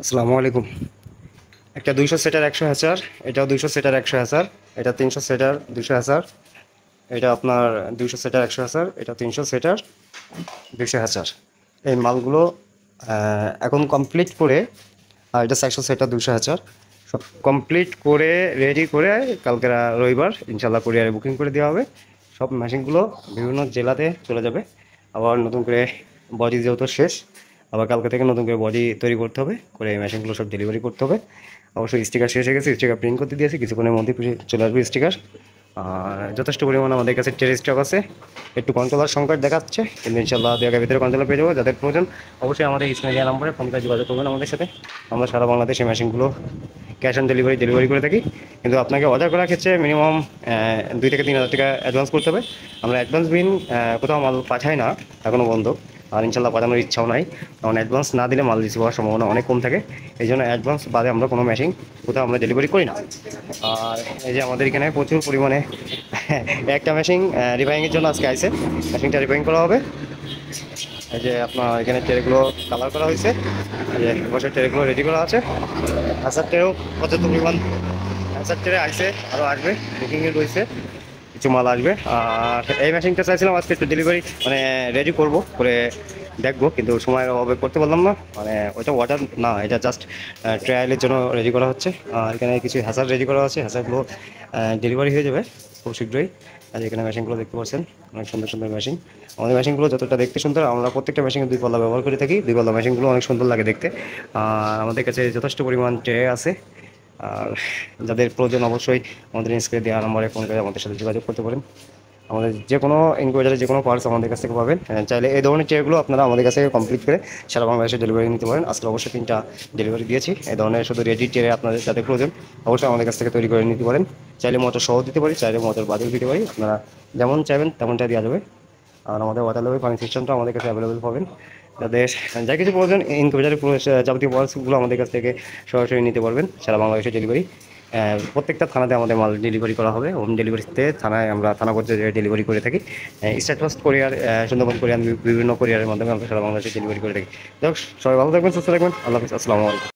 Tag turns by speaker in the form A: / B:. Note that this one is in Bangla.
A: আসসালামু আলাইকুম। একটা 200 সেটার 100,000, এটাও 200 সেটার 100,000, এটা 300 সেটার 200,000, এটা আপনার 200 সেটার 100,000, এটা 300 সেটার 200,000। এই মালগুলো এখন কমপ্লিট করে, আর এটা 400 সেটার 200,000 সব কমপ্লিট করে রেডি করে কালকে রবিবার ইনশাল্লাহ কুরিয়ারে বুকিং করে দেওয়া হবে। সব মেশিনগুলো বিভিন্ন জেলাতে চলে যাবে। আবার নতুন করে বডি যেহেতু শেষ, আবার কালকে থেকে নতুন করে বডি তৈরি করতে হবে, করে এই মেশিনগুলো সব ডেলিভারি করতে হবে। অবশ্যই স্টিকার শেষ হয়ে গেছে, স্টিকার প্রিন্ট করতে দিয়েছি, কিছুক্ষণের মধ্যে চলে আসবে স্টিকার। আর যথেষ্ট পরিমাণে আমাদের কাছে ট্রে স্টক আছে। একটু কন্ট্রোলার সংকট দেখাচ্ছে, কিন্তু ইনশাল্লাহ 2 এর ভিতরে কন্ট্রোলার পেয়ে যাবো। যাদের প্রয়োজন অবশ্যই আমাদের স্ক্রিনে দেওয়া নম্বরে ফোন করে যোগাযোগ করবেন আমাদের সাথে। আমরা সারা বাংলাদেশে মেশিনগুলো ক্যাশ অন ডেলিভারি করে থাকি, কিন্তু আপনাকে অর্ডার করার ক্ষেত্রে মিনিমাম 2 থেকে 3 হাজার টাকা অ্যাডভান্স করতে হবে। আমরা অ্যাডভান্স বিন কোথাও মাল পাঠাই না এখনও বন্ধ, আর ইনশাল্লাহ পাঠানোর ইচ্ছাও নাই, কারণ অ্যাডভান্স না দিলে মাল রিসিভ হওয়ার সম্ভাবনা অনেক কম থাকে। এই জন্য অ্যাডভান্স বাদে আমরা কোনো মেশিন কোথাও আমরা ডেলিভারি করি না। আর এই যে আমাদের এখানে প্রচুর পরিমাণে একটা মেশিন রিফাইংয়ের জন্য আজকে আইছে, মেশিনটা রিফাইং করা হবে। এই যে আপনার এখানে ট্রেগুলো কালার করা হয়েছে, এই যে বসে ট্রেগুলো রেডি করা আছে। হাজার ট্রেও পর্যাপ্ত পরিমাণ হাজার ট্রে আসছে, আরও আসবে, বুকিংয়ে রয়েছে, কিছু মাল আসবে। আর এই মেশিনটা চাইছিলাম আজকে একটু ডেলিভারি মানে রেডি করব করে দেখবো, কিন্তু সময়ের অভাবে করতে পারলাম না। মানে ওইটা অর্ডার না, এটা জাস্ট ট্রায়ালের জন্য রেডি করা হচ্ছে। আর এখানে কিছু হ্যাজার রেডি করা আছে, হ্যাজারগুলো ডেলিভারি হয়ে যাবে খুব শীঘ্রই। আর এখানে মেশিনগুলো দেখতে পাচ্ছেন, অনেক সুন্দর সুন্দর মেশিন। আমাদের মেশিনগুলো যতটা দেখতে সুন্দর, আমরা প্রত্যেকটা মেশিনে 2 পাল্লা ব্যবহার করে থাকি। 2 পাল্লা মেশিনগুলো অনেক সুন্দর লাগে দেখতে। আর আমাদের কাছে যথেষ্ট পরিমাণ ট্রে আছে। আর যাদের প্রয়োজন অবশ্যই আমাদের স্ক্রিনে দেওয়া নম্বরে ফোন করে আমাদের সাথে যোগাযোগ করতে পারেন। আমাদের যে কোনো ইনকোয়ারির যে কোনো পার্টস আমাদের কাছ থেকে পাবেন। চাইলে এই ধরনের চেয়ারগুলো আপনারা আমাদের কাছ থেকে কমপ্লিট করে সারা বাংলাদেশে ডেলিভারি নিতে পারেন। আজকে অবশ্যই 3টা ডেলিভারি দিয়েছি। এই ধরনের শুধু রেডি চেয়ারে আপনাদের যাদের প্রয়োজন অবশ্যই আমাদের কাছ থেকে তৈরি করে নিতে পারেন। চাইলে মোটর সহ দিতে পারি, চাইলে মোটর বাদেও দিতে পারি, আপনারা যেমন চাইবেন তেমনটা দেওয়া যাবে। আর আমাদের ওয়াটার লেভেল পানি সিস্টেমটা আমাদের কাছে অ্যাভেলেবেল পাবেন। যাদের যা কিছু প্রয়োজন ইনকোয়ারির যাবতীয় পার্টসগুলো আমাদের কাছ থেকে সরাসরি নিতে পারবেন। সারা বাংলাদেশে ডেলিভারি প্রত্যেকটা থানাতে আমাদের মাল ডেলিভারি করা হবে। হোম ডেলিভারিতে থানায় আমরা থানা পর্যায়ে ডেলিভারি করে থাকি। স্টেট ফার্স্ট কোরিয়ার, সুন্দরবন কোরিয়ার, বিভিন্ন কোরিয়ারের মাধ্যমে আমরা সারা বাংলাদেশে ডেলিভারি করে থাকি। যাই হোক, সবাই ভালো থাকবেন, সুস্থ থাকবেন। আল্লাহ হাফিজ, আসসালামু আলাইকুম।